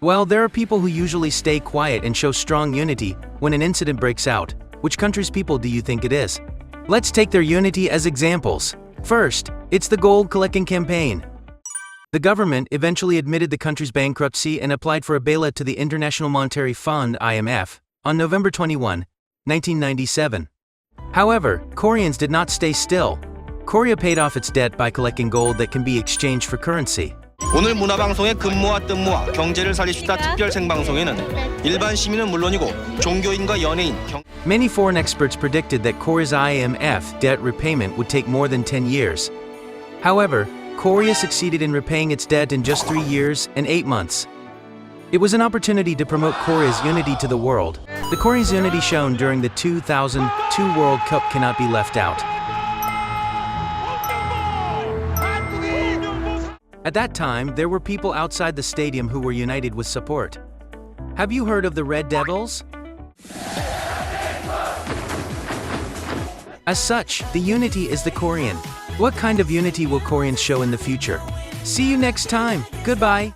Well, there are people who usually stay quiet and show strong unity when an incident breaks out. Which country's people do you think it is? Let's take their unity as examples. First, it's the gold collecting campaign. The government eventually admitted the country's bankruptcy and applied for a bailout to the International Monetary Fund (IMF) on November 21, 1997. However, Koreans did not stay still. Korea paid off its debt by collecting gold that can be exchanged for currency. 오늘 문화방송의 근무와 뜸무와 경제를 살립시다 특별 생방송에는 일반 시민은 물론이고 종교인과 연예인, Many foreign experts predicted that Korea's IMF debt repayment would take more than 10 years. However, Korea succeeded in repaying its debt in just 3 years and 8 months. It was an opportunity to promote Korea's unity to the world. The Korea's unity shown during the 2002 World Cup cannot be left out. At that time, there were people outside the stadium who were united with support. Have you heard of the Red Devils? As such, the unity is the Korean. What kind of unity will Koreans show in the future? See you next time. Goodbye.